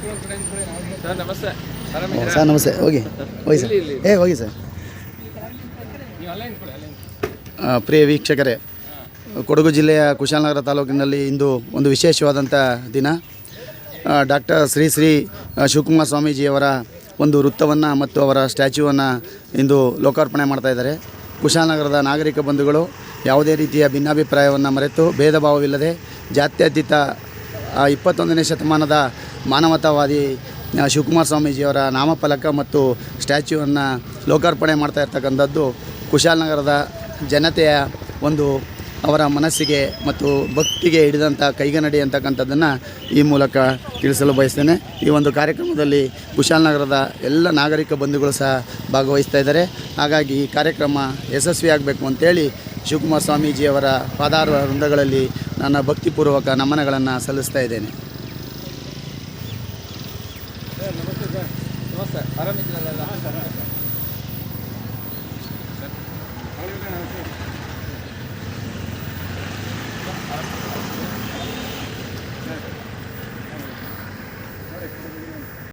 Sir ನಮಸ್ತೆ. Sir ನಮಸ್ತೆ. ಹೋಗಿ ಸರ್. ಹೋಗಿ ಸರ್. ಪ್ರಿಯ ವೀಕ್ಷಕರೇ, ಕೊಡಗು ಜಿಲ್ಲೆಯ ಕುಶಾಲನಗರ ತಾಲೂಕಿನಲ್ಲಿ ಇಂದು ಒಂದು ವಿಶೇಷವಾದಂಥ ದಿನ. ಡಾಕ್ಟರ್ ಶ್ರೀ ಶಿವಕುಮಾರ ಸ್ವಾಮೀಜಿಯವರ ಒಂದು ವೃತ್ತವನ್ನು ಮತ್ತು ಅವರ ಸ್ಟ್ಯಾಚ್ಯೂವನ್ನು ಇಂದು ಲೋಕಾರ್ಪಣೆ ಮಾಡ್ತಾಯಿದ್ದಾರೆ. ಕುಶಾಲನಗರದ ನಾಗರಿಕ ಬಂಧುಗಳು ಯಾವುದೇ ರೀತಿಯ ಭಿನ್ನಾಭಿಪ್ರಾಯವನ್ನು ಮರೆತು ಭೇದ ಭಾವವಿಲ್ಲದೆ ಜಾತ್ಯತೀತ 21ನೇ ಶತಮಾನದ ಮಾನವತಾವಾದಿ ಶಿವಕುಮಾರ ಸ್ವಾಮೀಜಿಯವರ ನಾಮಫಲಕ ಮತ್ತು ಸ್ಟ್ಯಾಚ್ಯೂವನ್ನು ಲೋಕಾರ್ಪಣೆ ಮಾಡ್ತಾ ಇರ್ತಕ್ಕಂಥದ್ದು ಕುಶಾಲನಗರದ ಜನತೆಯ ಒಂದು ಅವರ ಮನಸ್ಸಿಗೆ ಮತ್ತು ಭಕ್ತಿಗೆ ಹಿಡಿದಂಥ ಕೈಗನ್ನಡಿ ಅಂತಕ್ಕಂಥದ್ದನ್ನು ಈ ಮೂಲಕ ತಿಳಿಸಲು ಬಯಸ್ತೇನೆ. ಈ ಒಂದು ಕಾರ್ಯಕ್ರಮದಲ್ಲಿ ಕುಶಾಲನಗರದ ಎಲ್ಲ ನಾಗರಿಕ ಬಂಧುಗಳು ಸಹ ಭಾಗವಹಿಸ್ತಾ ಇದ್ದಾರೆ. ಹಾಗಾಗಿ ಈ ಕಾರ್ಯಕ್ರಮ ಯಶಸ್ವಿಯಾಗಬೇಕು ಅಂತೇಳಿ ಶಿವಕುಮಾರ ಸ್ವಾಮೀಜಿಯವರ ಪಾದಾರ ವೃಂದಗಳಲ್ಲಿ ನನ್ನ ಭಕ್ತಿಪೂರ್ವಕ ನಮನಗಳನ್ನು ಸಲ್ಲಿಸ್ತಾ ಇದ್ದೇನೆ. ನಮಸ್ತೆ ಸರ್. ನಮಸ್ತೆ. ಆರಾಮಿದ್ದೀರಲ್ಲ?